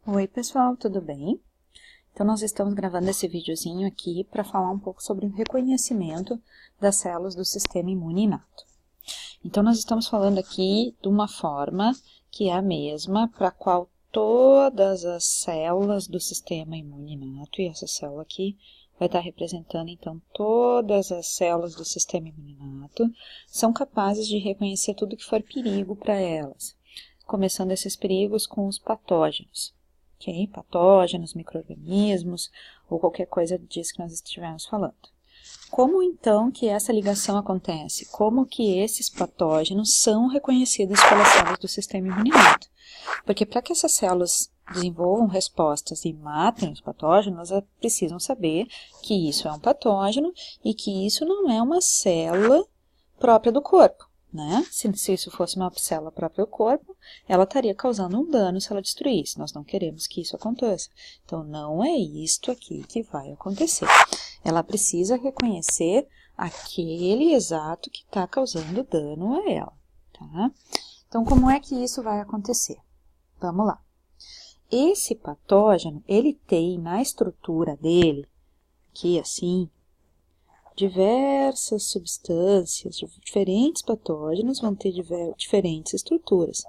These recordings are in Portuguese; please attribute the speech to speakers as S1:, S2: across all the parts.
S1: Oi pessoal, tudo bem? Então nós estamos gravando esse videozinho aqui para falar um pouco sobre o reconhecimento das células do sistema imune inato. Então nós estamos falando aqui de uma forma que é a mesma para a qual todas as células do sistema imune inato, e essa célula aqui vai estar representando então todas as células do sistema imune inato, são capazes de reconhecer tudo que for perigo para elas, começando esses perigos com os patógenos. Okay? Patógenos, micro-organismos, ou qualquer coisa disso que nós estivermos falando. Como então que essa ligação acontece? Como que esses patógenos são reconhecidos pelas células do sistema imunitario? Porque para que essas células desenvolvam respostas e matem os patógenos, elas precisam saber que isso é um patógeno e que isso não é uma célula própria do corpo. Né? Se isso fosse uma célula própria do corpo, ela estaria causando um dano se ela destruísse. Nós não queremos que isso aconteça. Então, não é isto aqui que vai acontecer. Ela precisa reconhecer aquele exato que está causando dano a ela. Tá? Então, como é que isso vai acontecer? Vamos lá. Esse patógeno, ele tem na estrutura dele, aqui assim, diversas substâncias, diferentes patógenos vão ter diferentes estruturas,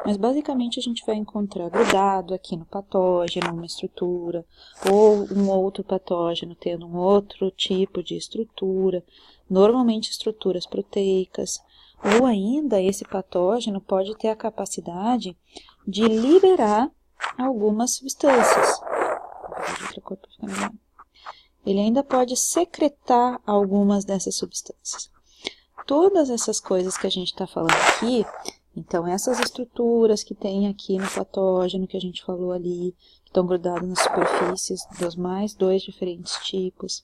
S1: mas basicamente a gente vai encontrar grudado aqui no patógeno uma estrutura, ou um outro patógeno tendo um outro tipo de estrutura, normalmente estruturas proteicas, ou ainda esse patógeno pode ter a capacidade de liberar algumas substâncias. Outra cor para ficar melhor. Ele ainda pode secretar algumas dessas substâncias. Todas essas coisas que a gente está falando aqui, então essas estruturas que tem aqui no patógeno que a gente falou ali, que estão grudadas nas superfícies dos mais dois diferentes tipos,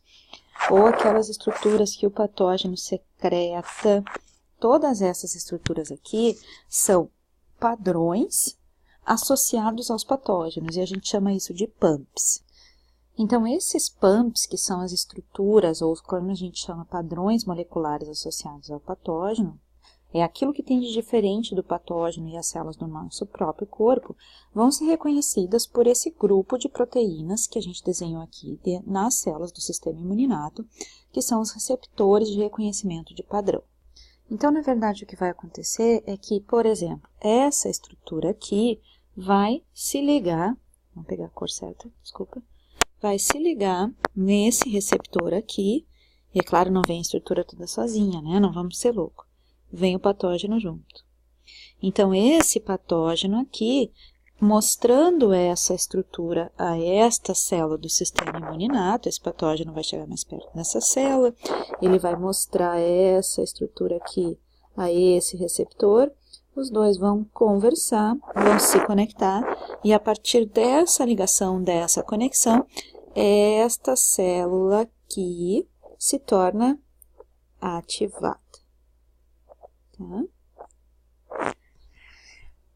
S1: ou aquelas estruturas que o patógeno secreta, todas essas estruturas aqui são padrões associados aos patógenos, e a gente chama isso de PAMPs. Então, esses PAMPs, que são as estruturas, ou como a gente chama padrões moleculares associados ao patógeno, é aquilo que tem de diferente do patógeno e as células do nosso próprio corpo, vão ser reconhecidas por esse grupo de proteínas que a gente desenhou aqui nas células do sistema imuninato, que são os receptores de reconhecimento de padrão. Então, na verdade, o que vai acontecer é que, por exemplo, essa estrutura aqui vai se ligar, vamos pegar a cor certa, desculpa, vai se ligar nesse receptor aqui, e é claro, não vem a estrutura toda sozinha, né? Não vamos ser loucos. Vem o patógeno junto. Então, esse patógeno aqui, mostrando essa estrutura a esta célula do sistema imuninato, esse patógeno vai chegar mais perto dessa célula, ele vai mostrar essa estrutura aqui a esse receptor, os dois vão conversar, vão se conectar, e a partir dessa ligação, dessa conexão, esta célula aqui se torna ativada. Tá?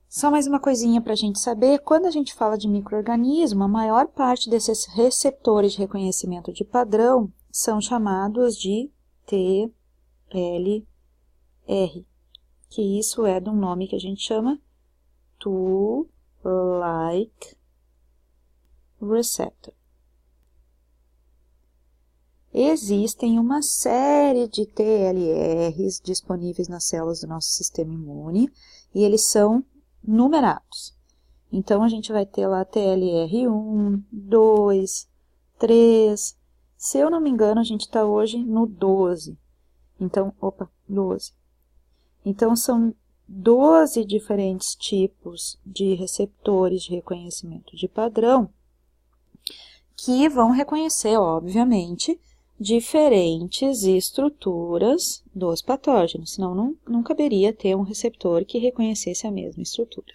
S1: Só mais uma coisinha para a gente saber, quando a gente fala de micro-organismo, a maior parte desses receptores de reconhecimento de padrão são chamados de TLR, que isso é de um nome que a gente chama Toll-like receptor. Existem uma série de TLRs disponíveis nas células do nosso sistema imune, e eles são numerados. Então, a gente vai ter lá TLR1, 2, 3, se eu não me engano, a gente está hoje no 12. Então, 12. Então, são 12 diferentes tipos de receptores de reconhecimento de padrão que vão reconhecer, obviamente, diferentes estruturas dos patógenos, senão não caberia ter um receptor que reconhecesse a mesma estrutura.